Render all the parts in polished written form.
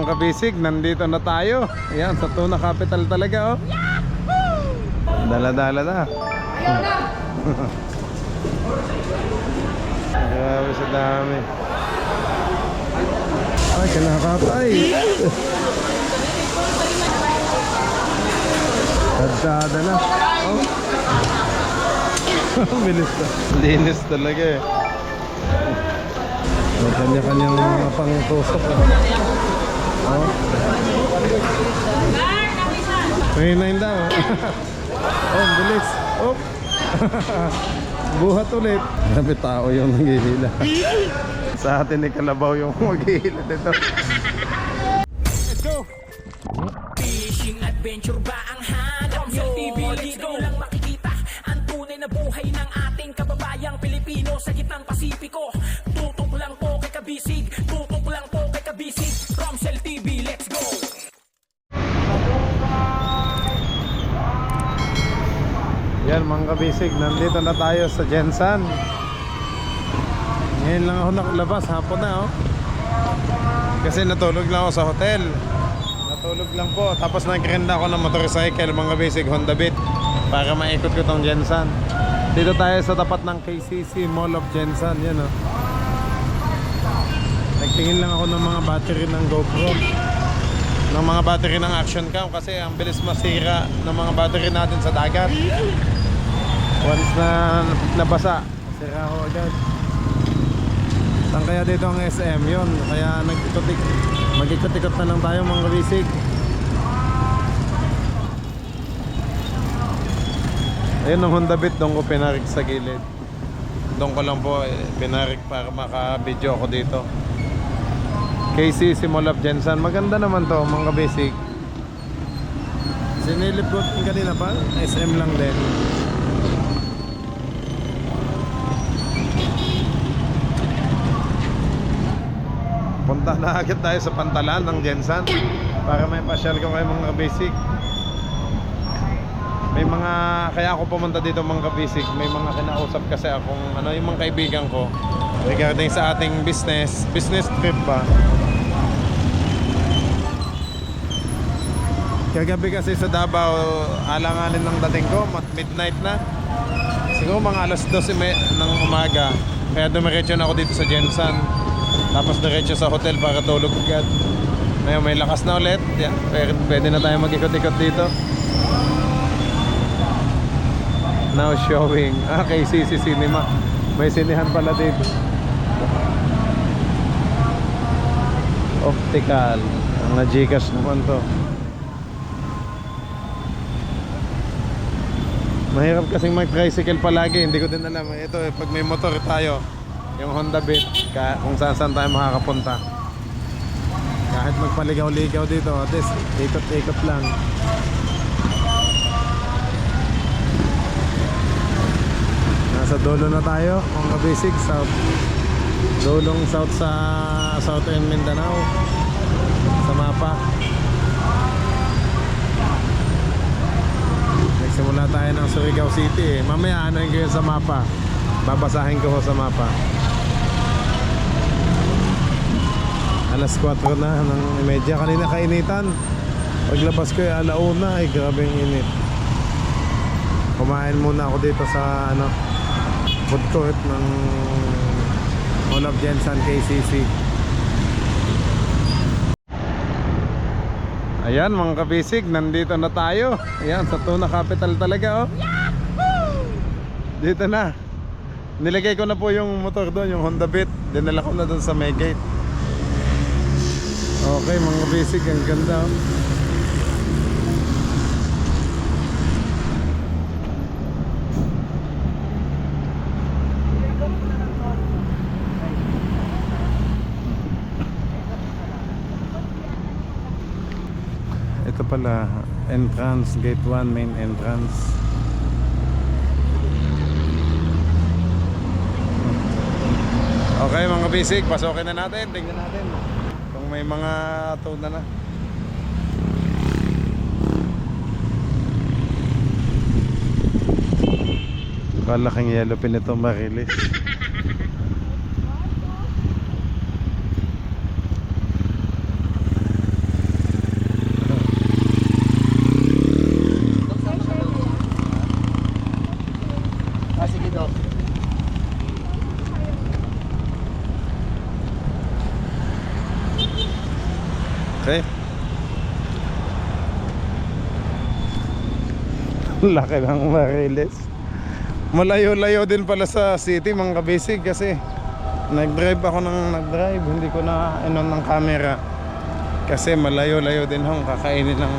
mga kabisig, nandito na tayo. Ayan, sa Tuna Capital talaga, oh. Dala-dala na. Grabe sa dami. Ay, kinakatay. Kadada na. Oh. Bilis na. Linis talaga eh. May kanya-kanyang mga pang-tusok. Oh. 29 daw. Oh, bilis. Oh. Buhat ulit. Grabe tao yung naghihila. Sa atin ni Kalabaw yung maghihila dito. Let's go! Fishing adventure ba ang hanap nyo? Dito lang makikita ang tunay na buhay ng ating kababayang Pilipino sa gitnang Pasipiko. Tutok lang po kay Kabisig, tutok lang po kay Kabisig. Romsel TV, let's go! Yan mga kabisig, nandito na tayo sa Gensan. Ngayon lang ako nakalabas, hapon na oh. Kasi natulog lang ako sa hotel. Natulog lang po, tapos nag-rent ako ng motorcycle mga kabisig, Honda Beat, para maikot ko tong Gensan. Dito tayo sa tapat ng KCC Mall of Gensan, yan oh. Nagtingin lang ako ng mga battery ng GoPro, ng mga battery ng Action Cam, kasi ang bilis masira ng mga battery natin sa dagat. Once na nabasa, sira ho agad. Saan kaya dito ang SM yun? Kaya mag-ikot-ikot na lang tayo mga kabisig. Ayun ang Honda Beat, doon ko pinarik sa gilid. Doon ko lang po pinarik para maka-video ako dito. KCC Mall of Gensan, maganda naman to mga kabisig. Sinilip ko kanina pa, SM lang din. Punta na agad tayo sa Pantalan ng Gensan para may pasyal ko kayo mga kabisig. May mga, kaya ako pumunta dito mga kabisig, may mga kinausap kasi akong yung mga kaibigan ko regarding sa ating business trip ba. Kagabi kasi sa Davao, alanganin ng dating ko, midnight na. Siguro mga alas 12 ng umaga. Kaya dumiretso na ako dito sa Gensan. Tapos diretso sa hotel para tulog agad. Ngayon may lakas na ulit. Yan, pwede na tayo mag-ikot-ikot dito. Now showing KCC Cinema. May sinihan pala dito. Optical. Ang na-Gcash naman to. Mahirap kasing mag-tricycle palagi. Hindi ko din alam. Ito pag may motor tayo, yung Honda Beat, kung saan tayo makakapunta. Kahit magpaligaw-ligaw dito, at least ikot-ikot lang. Nasa dulo na tayo, mga basic, south. Dulong south sa Southern Mindanao, sa mapa. Nagsimula tayo ng Surigao City. Mamaya ano yung sa mapa, babasahin ko sa mapa. Alas 4 na ng medya. Kanina kainitan. Paglabas ko ay alauna. Ay grabeng init. Kumain muna ako dito sa food court ng Mall of Gensan KCC. Ayan mga kabisig, nandito na tayo. Ayan, sa Tuna Capital talaga oh. Dito na. Nilagay ko na po yung motor doon, yung Honda Beat. Dinala ko na doon sa may gate. Okay mga basic, ang ganda oh. Ito pala, entrance, gate 1, main entrance. Okay mga basic, pasokin na natin. Tingnan natin kung may mga tuna na. Kalaking yellow pin ito, Marilis. Okay. Laki ng Mariles. Malayo-layo din pala sa city mga kabisig kasi nag-drive ako ng nag-drive. Hindi ko na inon ng camera kasi malayo-layo din hong kakainin ng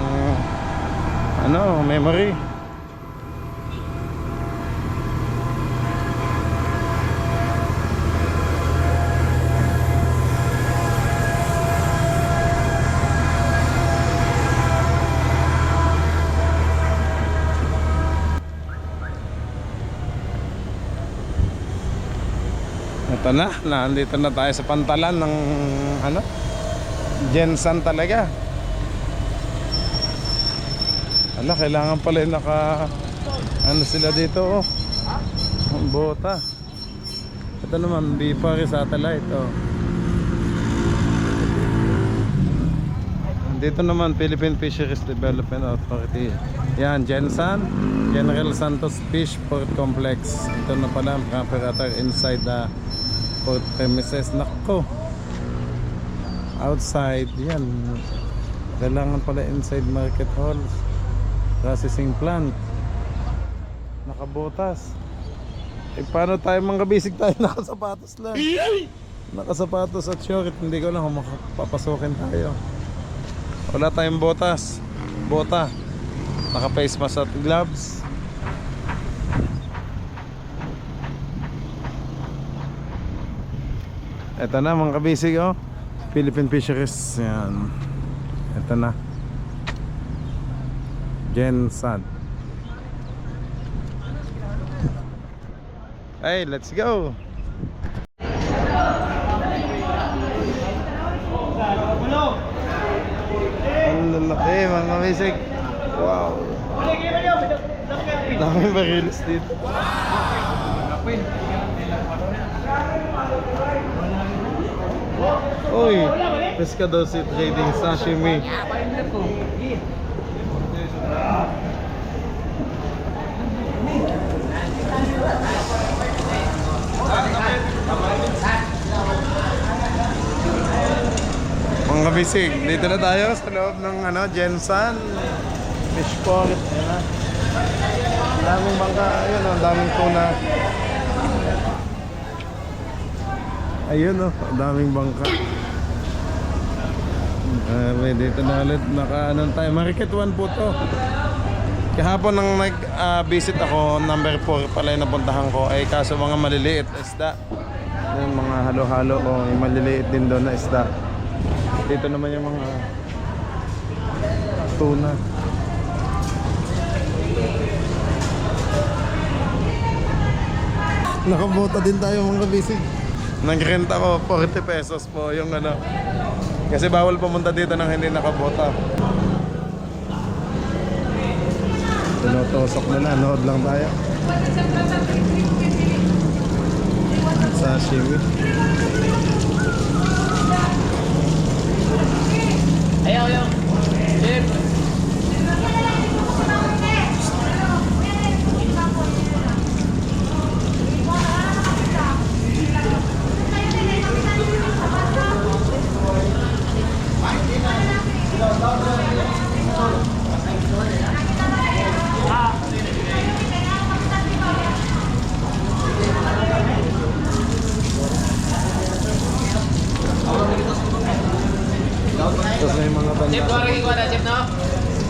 memory. Ito na, nandito na tayo sa pantalan ng Jensan talaga. Kailangan pala yung sila dito bota. Ito naman, Bipari Satellite Dito naman, Philippine Fisheries Development Authority. Yan, Jensan, General Santos Fish Port Complex. Ito na pala, operator inside the port premises. Nako, outside yan, kailangan pala inside market halls, processing plant, nakabotas. Paano tayo mga bisig tayo nakasapatos lang, nakasapatos at short, hindi ko lang kung makapapasokin tayo. Wala tayong bota, naka face mask at gloves. Ito na mga kabisig Philippine Fisheries. Yan. Ito na, Jensan. Hey, let's go. Ang lalaki mga kabisig. Wow, daming bariles dito. Uy, Pescadosi Trading Sashimi. Mga kabisig, dito na tayo sa loob ng Jensan Fish Port. Ayan na, daming bangka, ayun daming tuna. Ayun daming bangka. Dito na ulit, tayo. Market 1 po to. Kahapon nang nag-visit ako, number 4 pala yung napuntahan ko. Ay kaso mga maliliit na isda, yung mga halo-halo yung maliliit din doon na isda. Dito naman yung mga tuna. Nakabota din tayo mga bisig. Nag-rent ako 40 pesos po yung kasi bawal pumunta dito nang hindi nakabota. Tinutosok nila, nood lang tayo. Sashimi. Ayaw. Chef. Tapos may mga banda. Chef, dua lagi ko ada, Chef, no?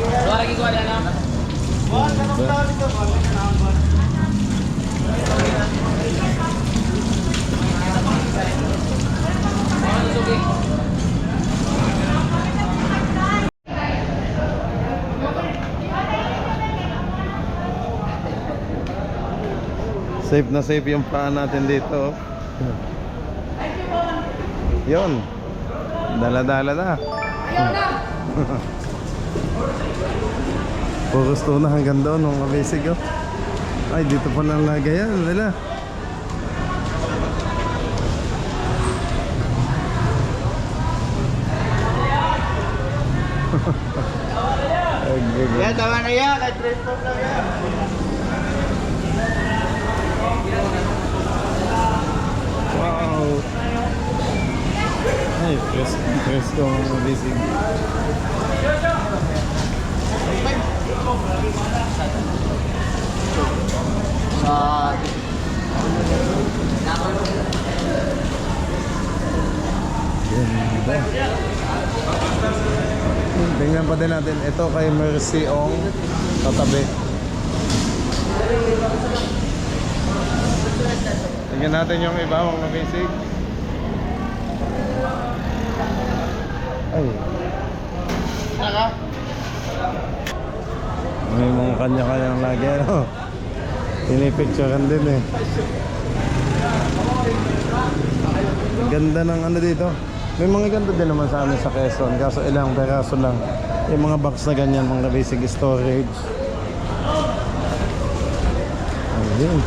Dua lagi ko ada, no? Safe na safe yung paa natin dito. Yun, dala-dala na. Puros tuna hanggang doon mga basic Ay, dito pa lang lagayan nila. Ya, tama na yan. Kahit transport lang yan. Wow. Ay, presko mga bisig. Sa... Ganda. Tingnan pa din natin. Ito kay Mercy Ong katabi. Tingnan natin yung iba mga basic. Ay. May mga kanya-kanyang lagi ano. Pinipicturean din eh. Ang ganda ng ano dito. May mga ganda din naman sa amin sa Quezon. Kaso ilang peraso lang. Yung mga box na ganyan, mga basic storage. Ayun.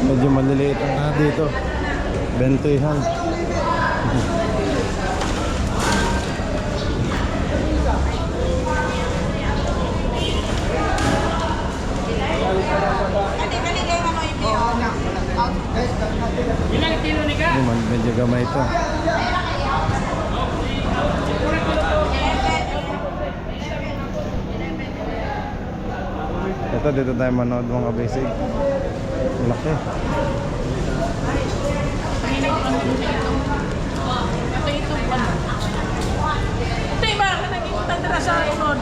Medyo maliliit ang dito. Bentoyhan. Medyo gamay ito. Ito dito tayo manood mga basic. Laki. Ito iba ka naging tandra sa unod.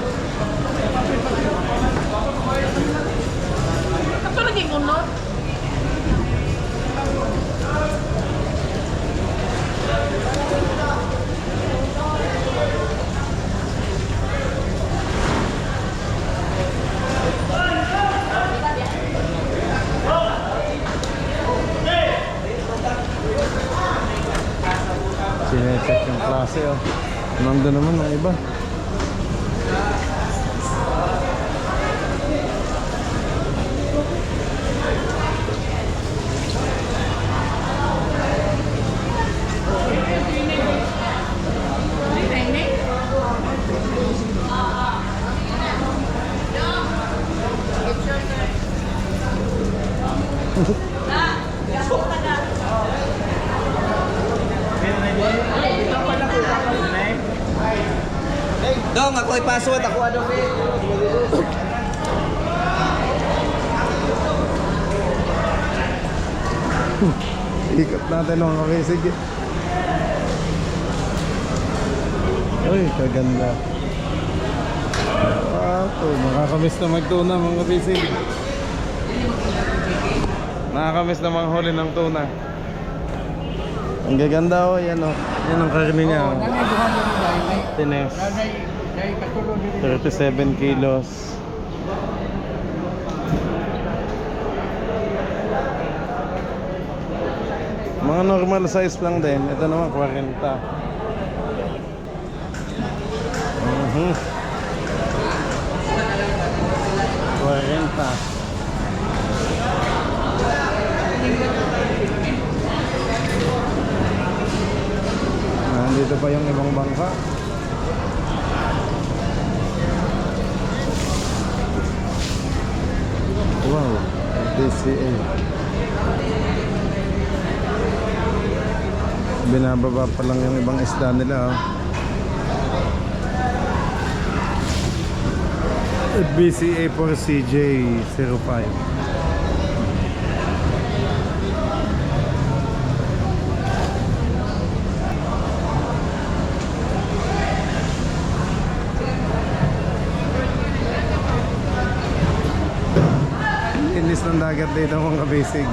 Ito naging unod. Sinecheck yung klase oh. Nandun naman ang iba. Dong, ako ipaswat. Ako ano, Ikot natin mga basic. Uy, kaganda. Nakakamiss na magtuna mga basic. Nakakamiss na manghuli ng tuna. Ang gaganda oh, yan oh. Yan ang karne niya oh. Tines 37 kilos. Mga normal size lang din. Ito naman 40. 40. Nandito pa yung ibang bangka. Wow, DCA. Binababa pa lang yung ibang isda nila oh. BCA for CJ05. Inis ng dagat dito mga kabisig.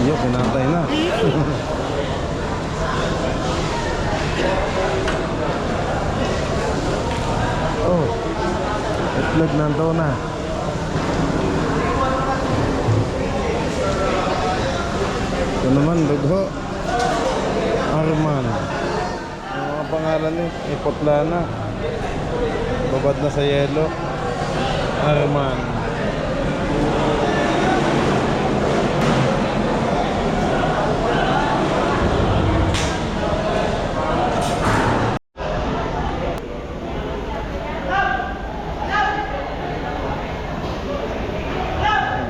Yo, pinatay na. Oh, itlog ng tuna. Ito naman, dugho. Arman. Ang mga pangalan niya, ipotla na. Babad na sa yelo. Arman.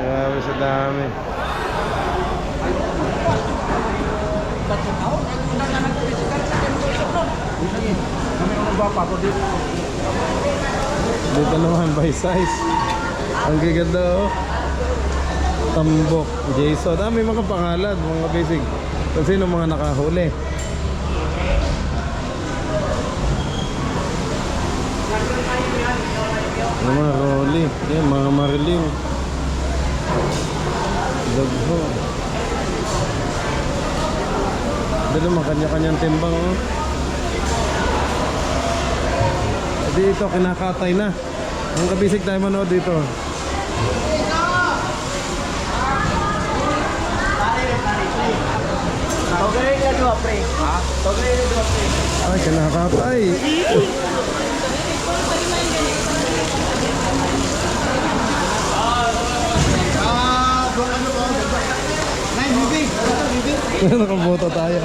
Grabe sa dami. Dito naman by size. Ang gaganda oh. Tambok, Jason. May mga pangalan, mga basic. Kung sino mga nakahuli. Mga Rolly, yan, mga Marilyn. Dagho. Dito mga kanya-kanyang timbang oh. Dito kinakatay na. Ang kabisig tayo manood dito. Ay, kinakatay. Nakaboto tayo.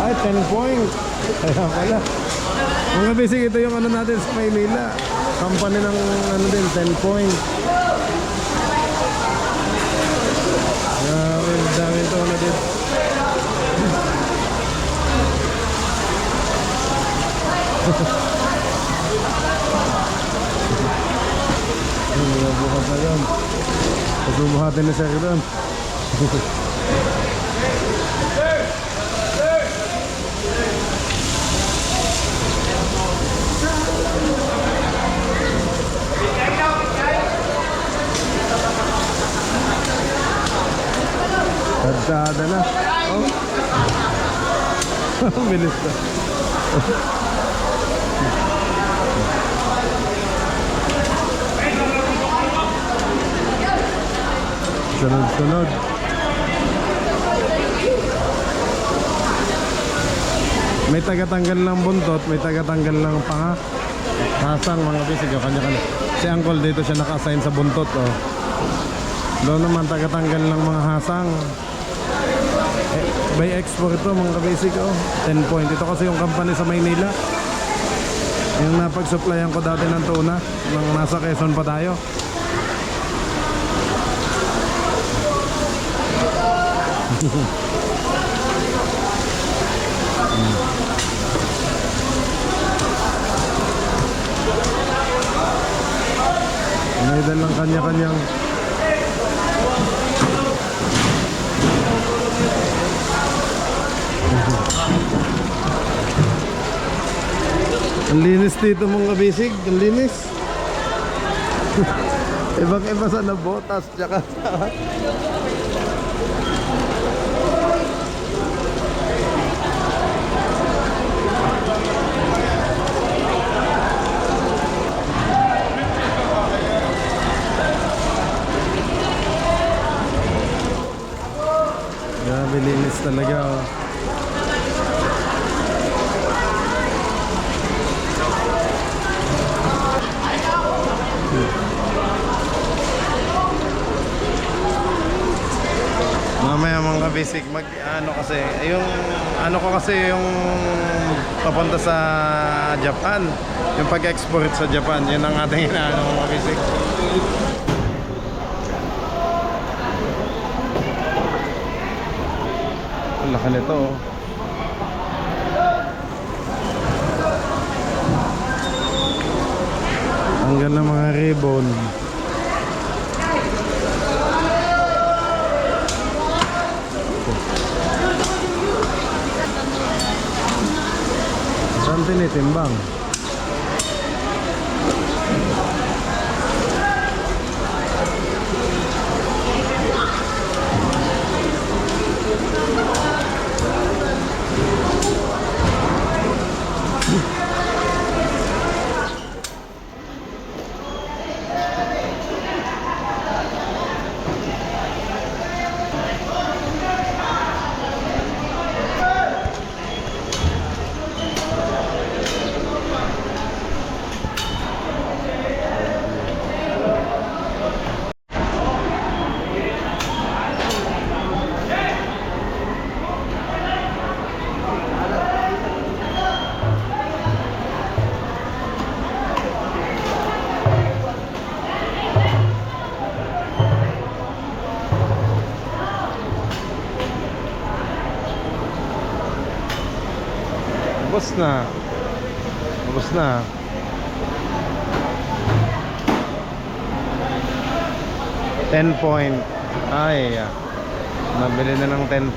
Ay, 10 point. Kaya pala. Mga basic, ito yung ano natin sa Maynila. Company ng ano din, 10 point. Grabe, dami ito na din. Bukas na yun. Pagbubuhatin na siya doon. Kadada na. Oh. Bilis na. Sunod-sunod. May tagatanggal ng buntot, may tagatanggal ng panga. Hasang mga bisig, kanya-kanya. Si Uncle dito siya naka-assign sa buntot. Oh. Doon naman tagatanggal ng mga hasang. By export ito mga kabasic oh. 10 point. Ito kasi yung company sa Maynila. Yung napag-supplyan ko dati ng tuna nang nasa Quezon pa tayo. May dalang kanya-kanyang ang linis dito mga basic, ang linis. Ibang-iba sa nabotas tsaka sa grabe linis talaga oh. Mamaya mga basic mag ano kasi yung ano ko kasi yung papunta sa Japan, yung pag-export sa Japan, yun ang ating inaano mga basic. Ang laki nito oh. Ang ganda mga ribbon. Saan tinitimbang? Ubus na. Ubus na. $10. Ay, nabili na ng $10.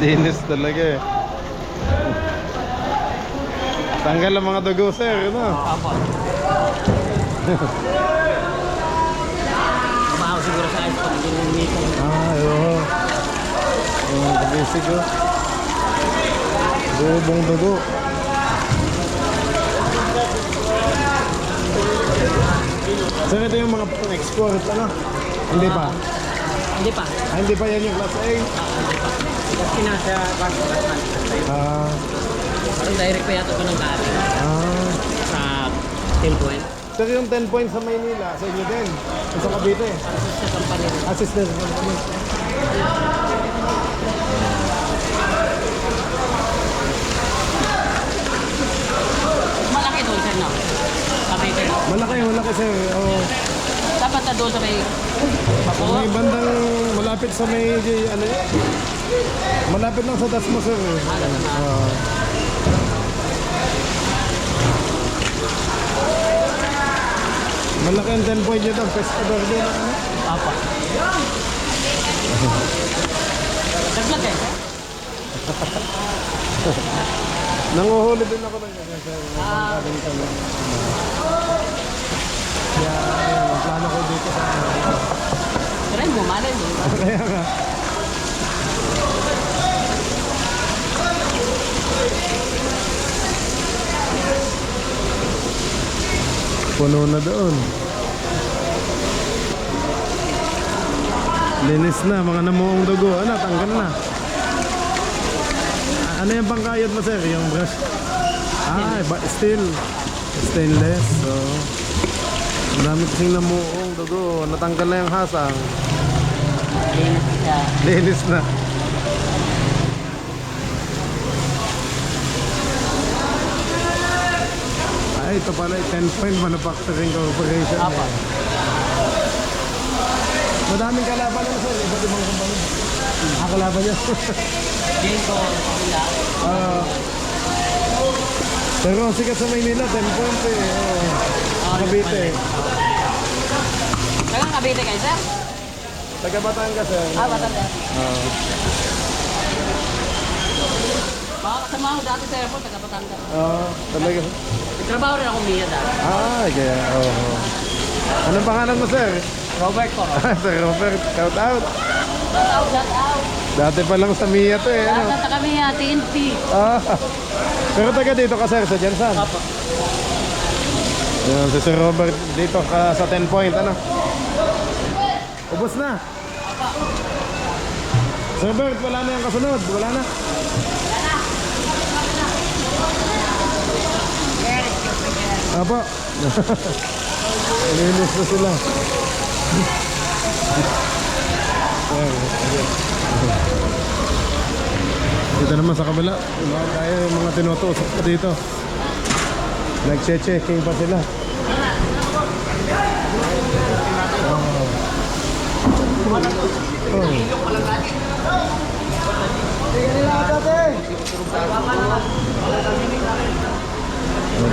Linis talaga eh. Tanggal ang mga dugo, sir, no? Apo. Kumahaw siguro sa ayos pag hindi nangmito. Oo. Yung kabisig, oh. Bubong dugo. Sir, ito yung mga export, ano? Hindi pa? Hindi pa. Hindi pa yan yung class A? Kasi nasa Banco Batman. Parang direct pa yata ito ng gabi. Sa 10 point. Sir, yung 10 points sa Maynila, sa inyo din? Sa Cavite? Sa company. Assistant sa company. Malaki doon sir, no? Cavite. Malaki sir. Oh. Dapat na doon sa may Bapo. May bandang malapit sa may, ano yun? Malapit lang sa Dasmo, sir. Malaki ang 10 point nyo doon. Pescador din, ano? Apa. Naglag eh. Nanguhuli din ako ng ganyan, sir. Mabangkaling kami. Kaya, ayun, ang plano ko dito sa ano. Kaya mo, malay mo. Kaya nga. Puno na doon. Linis na, mga namuong dugo. Ano, tanggal na. Ano yung pangkayod mo, sir? Yung brush? Steel. Stainless. So, ang dami kasing namuong dugo. Natanggal na yung hasang. Linis siya. Linis na. Ay, ito pala 10 Point Manufacturing Corporation. Apa. Madaming kalaban na, sir. Iba't ibang kumpanya. Kalaban niya. Genco, Pamila. Pero sikat sa Maynila, 10 Point eh. Cavite. Tagang Cavite kayo, sir? Taga Batangas, sir. Batangas. Baka kasama ko dati sa airport, taga Batangas. Talaga. Nagtrabaho rin ako niya dati. Kaya, Anong pangalan mo, sir? Robert ko. Sir Robert, shout out. Shout out. Dati pa lang sa Mia to eh. Ano? Nasa kami TNT. Pero taga dito ka, sir, sa Jensan. Apa. Yan, si Sir Robert dito ka sa 10 Point, ano? Ubus na. Sir Robert, wala na yung kasunod. Wala na. Apo. Linis na sila. Dito naman sa kabila, tayo yung mga tinutusok pa dito. Nagche-checking pa sila.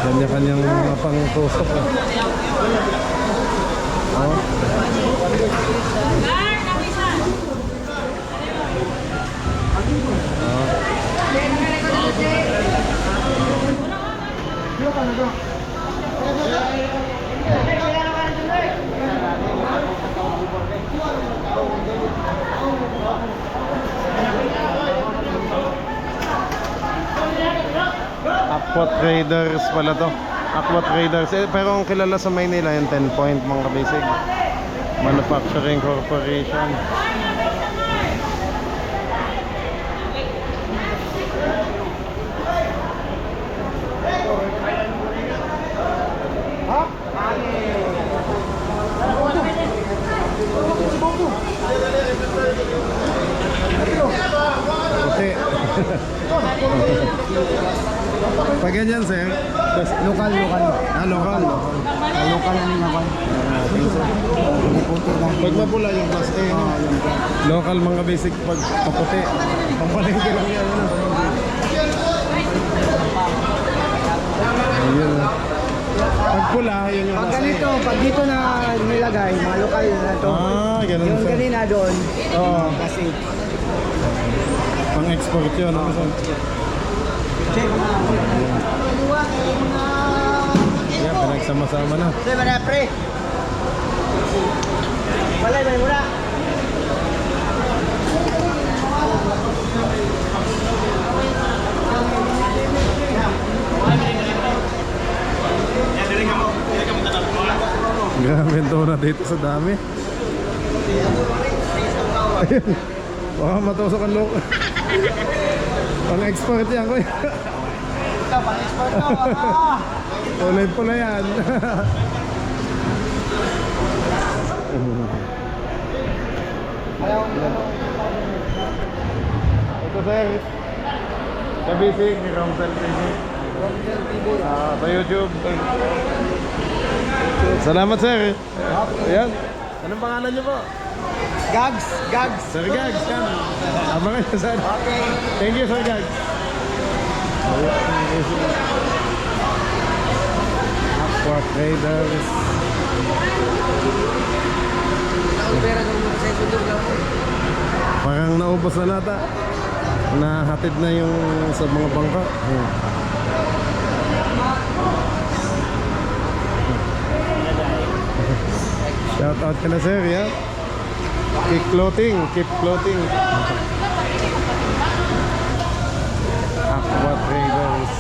Kanya-kanyang mga pang-tusok. Aqua Traders pala to. Aqua Traders. Pero ang kilala sa Maynila yung 10 Point, mga kabisig. Manufacturing Corporation. Pag ganyan, sir. Lokal. Ah, local. Lokal ang naman. Puti lang. Pag mapula yung plus A, no? Local mga basic pag kaputi. Pampalengke lang yan, ano? Ayun. Pag pula, yun yung Pag plus A. ganito, pag dito na nilagay, mga lokal na to. Ah, ganun Yung sir. kanina doon, Oo. kasi Pang-export yun, ano? Sir? check na. Yan, pinagsama-sama na. Pre, mana pre. Balay, may mura. Grabe ito na dito sa dami. Ayun. Baka matusok ang loko. Pang-export yan, kuya. Ito, pang-export to. Kulay pula yan. Ito sir. Sa basic ni Romsel TV. Sa YouTube. Salamat sir. Ayan. Anong pangalan niyo po? Gags. Sir Gags yan. Abangan niyo sir. Okay. Thank you Sir Gags. Aqua Traders. Parang naubos na nata. Nahatid na yung sa mga bangka. Shout out ka na sir, yeah? Keep floating, keep floating. Aqua Traders.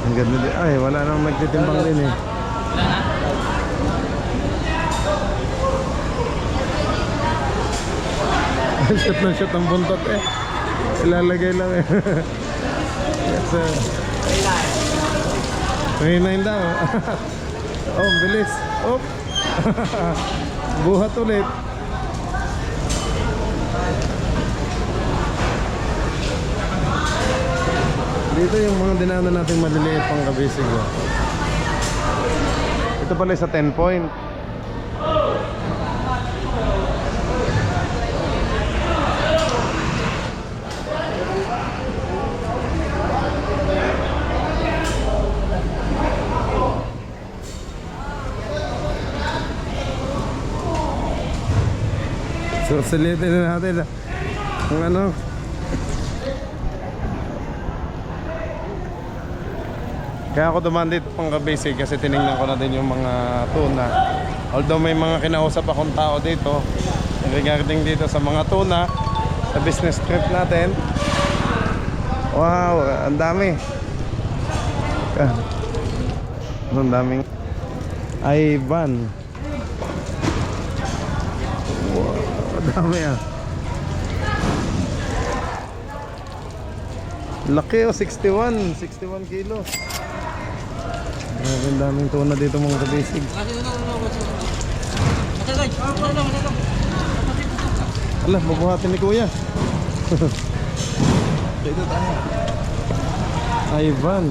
Ang ganda din. Ay, wala nang nagtitimbang din eh. Shoot na shoot ang buntot eh. Ilalagay lang eh. Yes sir. 39 daw. Oh, bilis. Oh. Buhat ulit. Dito yung mga dinaanan natin maliliit pang kabisig. Oh. Ito pala sa 10 point. So, salitin na natin ang ano. Kaya ako dumaan dito pang kabisig kasi tinignan ko na din yung mga tuna. Although may mga kinausap akong tao dito regarding dito sa mga tuna sa business trip natin. Wow, ang dami. Ang daming Ivan. Wow, ang dami ah. Laki oh, 61 kilos. Grabe, ang daming tuna dito mga kabisig. Ala, mabuhatin ni kuya. Dito tayo. Ivan.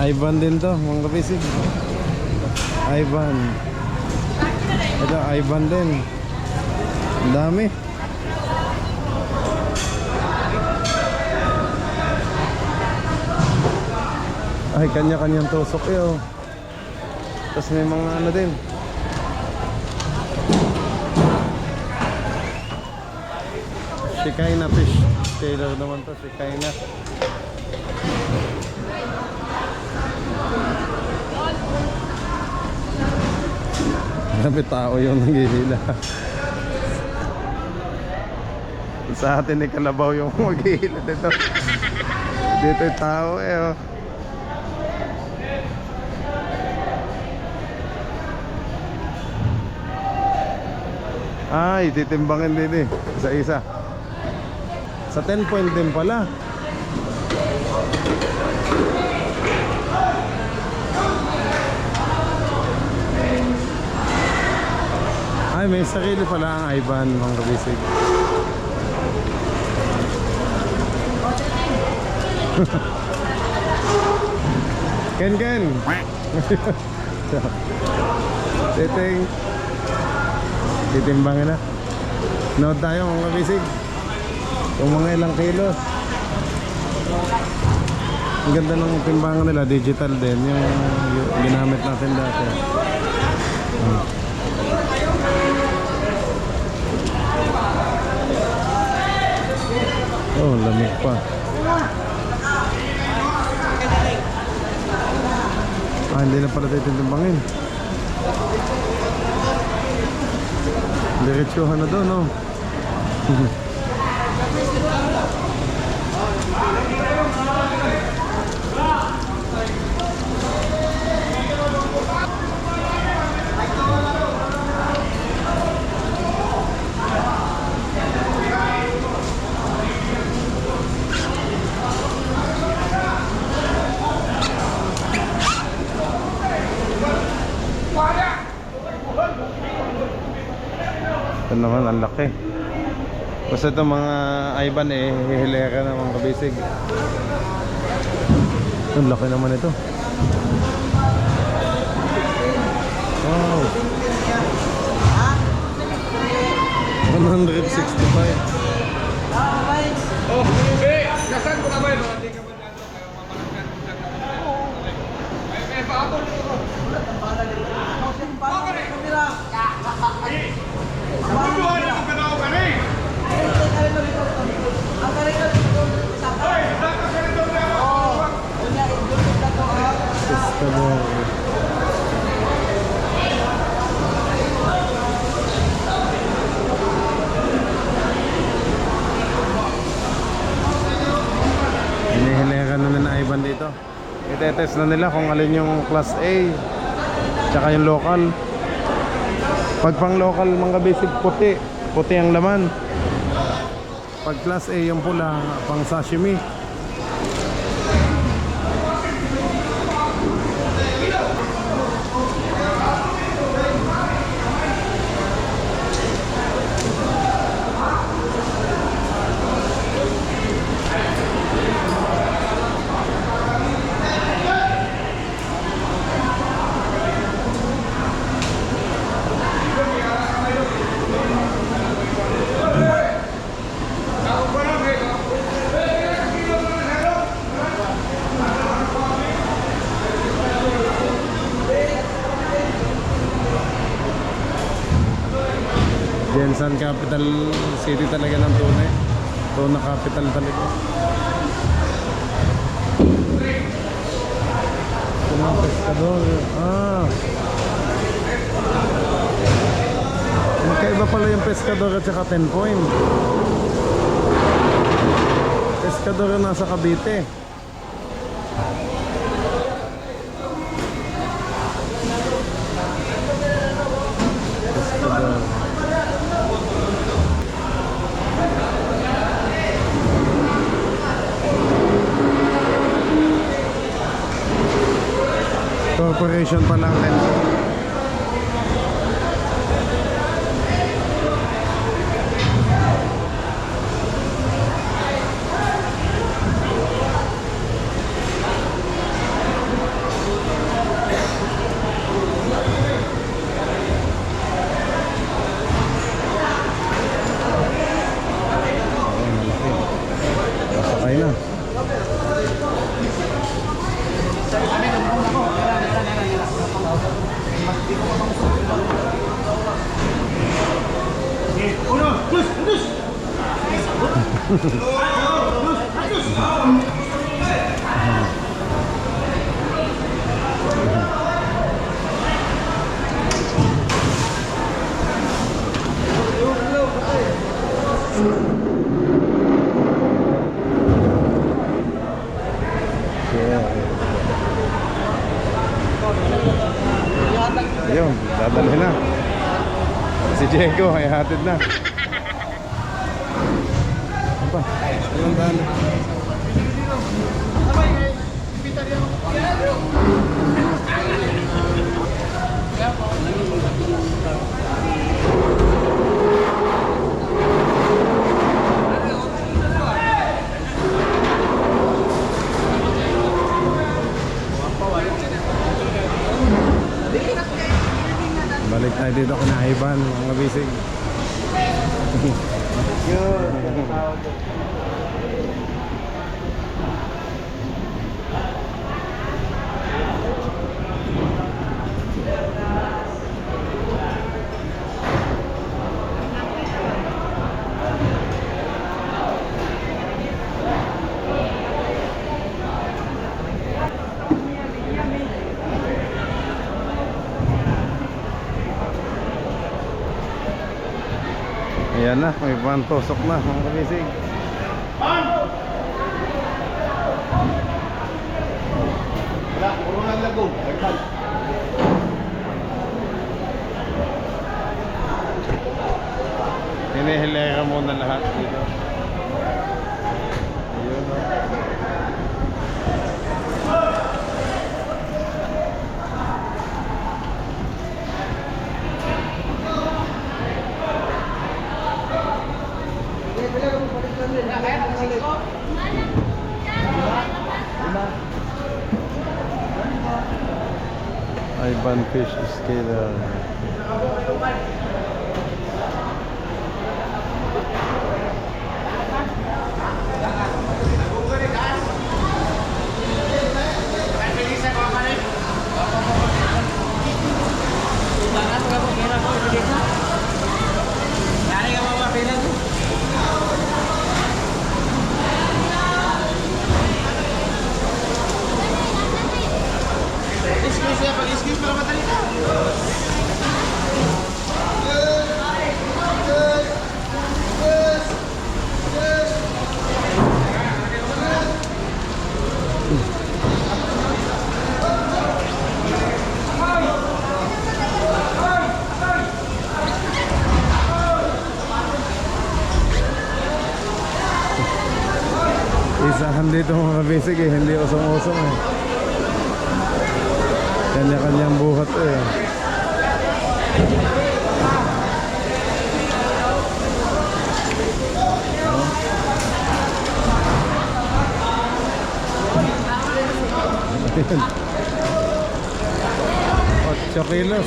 Ivan din to, mga kabisig. Ivan. Ito, Ivan din. Ang dami. Ay, kanya-kanyang tusok eh oh. Tapos may mga ano din. Shikaina fish. Taylor naman to, Shikaina. Grabe tao yung naghihila. Sa atin ni Kalabaw yung maghihila dito. Dito yung tao eh oh. Ay, titimbangin din eh. Isa-isa. Sa 10 point din pala. Ay, may sarili pala ang Ivan, mga kabisig. Ken. Titing. Titimbangin na. Note tayo mga kabisig. Kung mga ilang kilos. Ang ganda ng timbangan nila, digital din. Yung ginamit natin dati. Oh, lamig pa. Hindi na pala tayo titimbangin. Diretsuhan na doon, no? Ito naman, ang laki. Basta itong mga Ivan eh, hihilera na mga kabisig. Ang laki naman ito. Wow. 165. Oh, eh, nasaan ko na ba yun? Hindi ka ba dyan? May paabot ko. Bubuhan ako ka na ako ka rin. Hoy, dapat ka rin doon na ako. Pescador. Hinihilera na na Ivan dito. Itetest na nila kung alin yung class A tsaka yung local. Pag pang local mga basic puti ang laman. Pag class A yung pula, pang sashimi. Jensen capital city talaga ng tunay. Tuna capital talaga. Tuna pescador. Magkaiba pala yung pescador at saka 10 point. Pescador yung nasa Cavite. Pescador. Corporation pa lang din. Masakay na. Ayun, dadalhin na. Si Diego ay hatid na. Apa? Ilang daan na. Balik tayo dito kina Ivan, mga bisig. Ayan na, may pantusok na mga kabisig. Wala, puro ng lagong. Hinihilera muna lahat dito. Ayun o. Ivan Fish Scaler. Isahan dito mga basic eh, hindi usong-usong eh. Kanya-kanyang buhat eh. Oh, 8 kilos.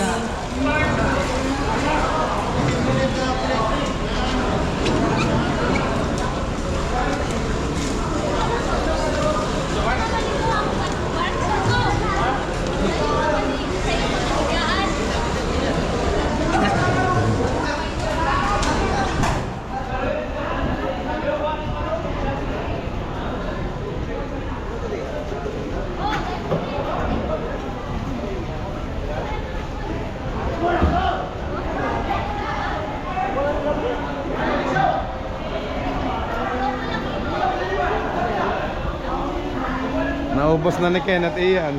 Naubos na ni Ken at Ian.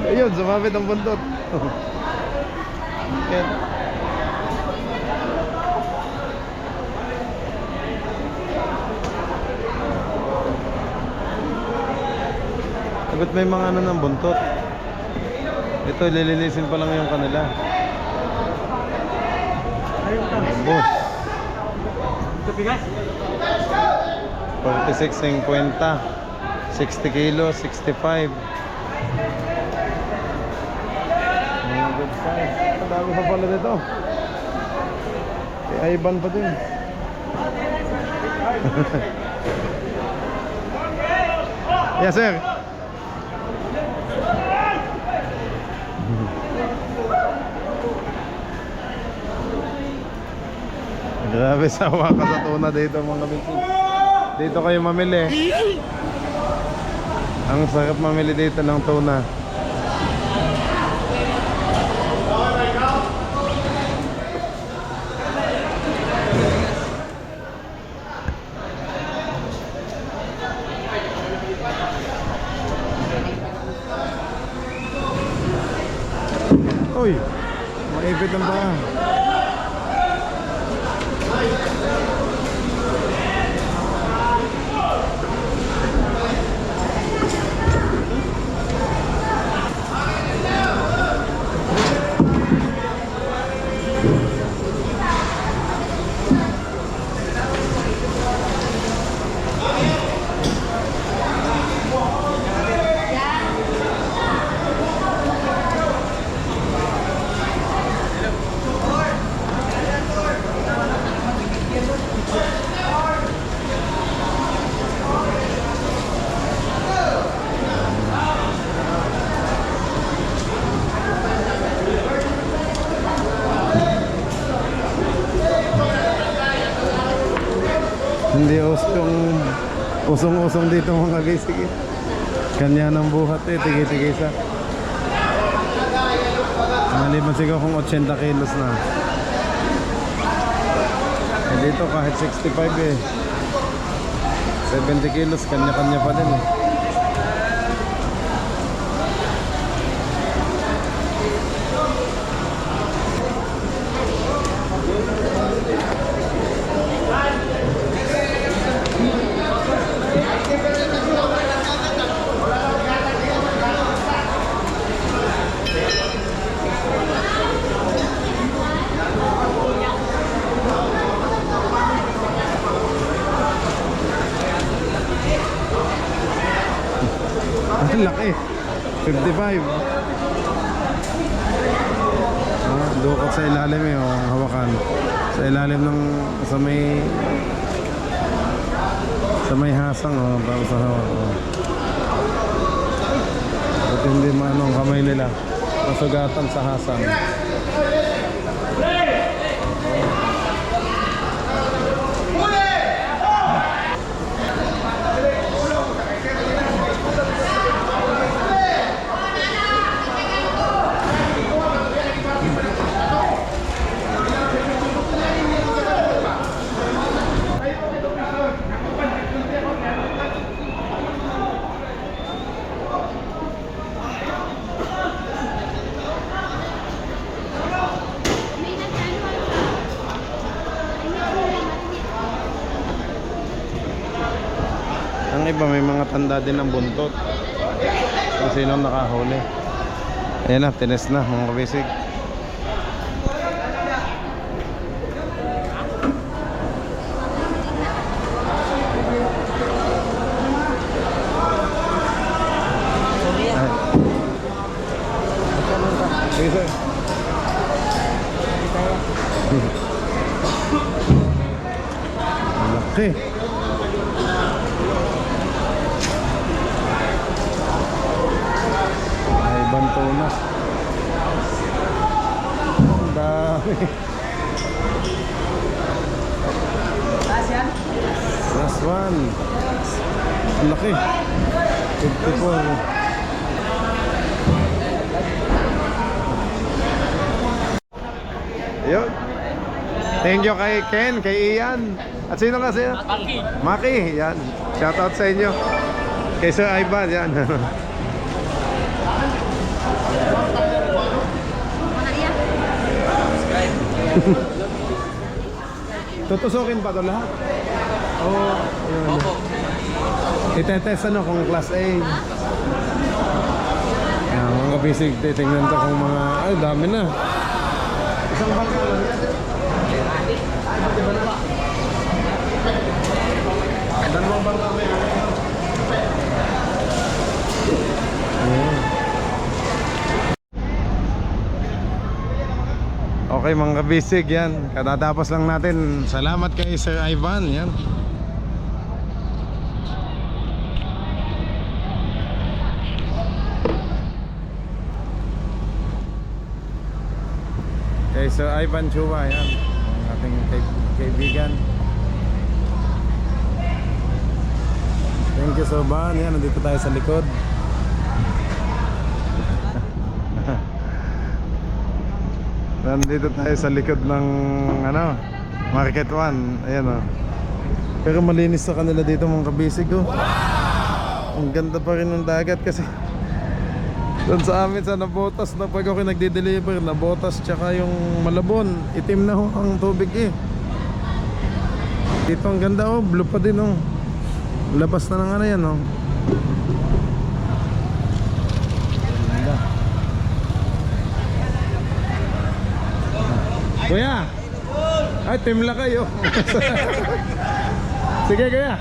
Ayun, sumabit ang bundot. Ken. Sagot may mga ano ng buntot. Ito, lilinisin pa lang yung kanila. Boss. Ito bigas? 46.50. 60 kilos, 65. Mga good size. Ang dami pa pala dito. Kay Ivan pa din. Yes, sir. Grabe, sawa ka sa tuna dito mga bisis. Dito kayo mamili. Ang sarap mamili dito ng tuna. Uy, maipit ang paa. Hindi yung usong-usong dito mga guys. Sige. Kanya ng buhat eh, tigay-tigay sa. Maliban siguro kung 80 kilos na. Eh dito kahit 65 eh. 70 kilos, kanya-kanya pa din eh. Ang laki. 55. Dukot sa ilalim eh, ang hawakan. Sa ilalim ng sa may hasang oh, para sa hawak. Oh. At hindi maano ang kamay nila. Masugatan sa hasang. Ang iba may mga tanda din ng buntot kung sino nakahuli. Ayan na, tines na mga kabisig. Sige sir. Laki. Banto na. Ang dami. Last one. Ang laki. 54. Yun. Thank you kay Ken, kay Ian. At sino kasi? Maki. Yan. Shoutout sa inyo. Kay Sir Ivan. Yan. Tutusukin pa ito lahat? Oo. Opo. Itetest ano kung class A. Yan, mga kabisig, titingnan to kung mga, ay dami na. Isang bangka lang yan. Dalawang bangka may okay mga kabisig, yan. Katatapos lang natin. Salamat kay Sir Ivan, yan. Kay Sir Ivan Chua, yan. Ang ating kaibigan. Thank you so much. Yan, nandito tayo sa likod. Nandito tayo sa likod ng ano, Market 1. Ayan o. Pero malinis sa kanila dito mga kabisig oh. Ang ganda pa rin ng dagat kasi doon sa amin sa Nabotas na pag ako nagde-deliver, Nabotas tsaka yung Malabon, itim na ho ang tubig eh. Dito ang ganda oh, blue pa din oh. Labas na ng ano yan oh. Kuya! Ay, timla kayo. Sige, kuya.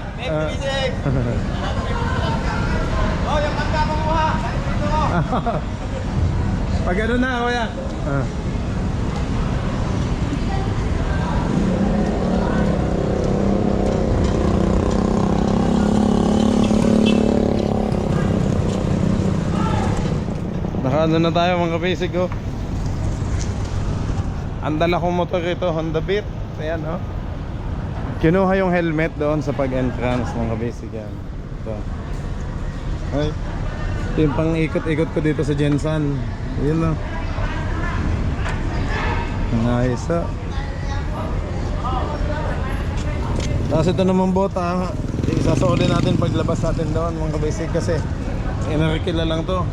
Oh, yung pagka mamuha. Pag ano na, kuya. Naka ano na tayo mga basic oh. Ang dala kong motor ito, Honda Beat. Ayan oh. Kinuha yung helmet doon sa pag-entrance mga basic yan. Ito. Ay. Ito yung pang ikot-ikot ko dito sa Jensan. Yun na. Nice ah. Tapos ito naman bota, isasauli natin paglabas natin doon mga basic kasi inarikila lang to.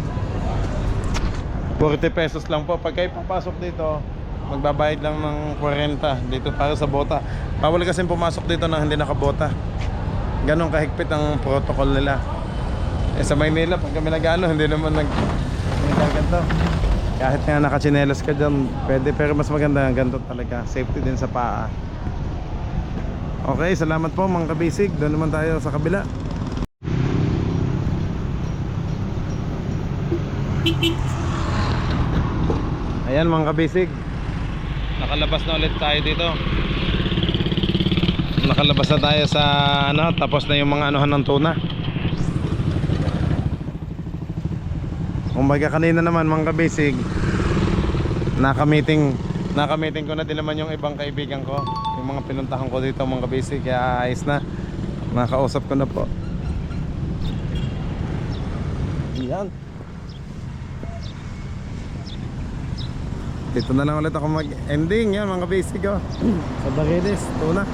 40 pesos lang po. Pag kayo papasok dito, magbabayad lang ng 40 dito para sa bota. Bawal kasi pumasok dito nang hindi nakabota. Ganon kahigpit ang protocol nila. Sa Maynila, pag kami nag-ano, hindi naman nagkaganto. Kahit nga nakachinelas ka dyan, pwede. Pero mas maganda ang ganito talaga. Safety din sa paa. Okay, salamat po mga kabisig. Doon naman tayo sa kabila. Ayan mga kabisig, nakalabas na ulit tayo dito. Nakalabas na tayo sa ano, tapos na yung mga anuhan ng tuna. Kumbaga kanina naman mga kabisig, nakamiting ko na din naman yung ibang kaibigan ko, yung mga pinuntahan ko dito mga kabisig. Kaya ayos na, nakausap ko na po. Yan. Dito na lang ulit ako mag-ending yan mga basic oh. Sa Bariles, tuna.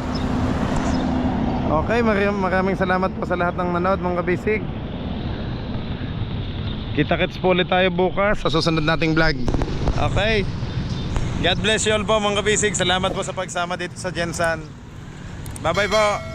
Okay, maraming salamat po sa lahat ng nanood mga basic. Kita-kits po ulit tayo bukas sa susunod nating vlog. Okay, God bless you all po mga basic. Salamat po sa pagsama dito sa Jensan. Bye bye po.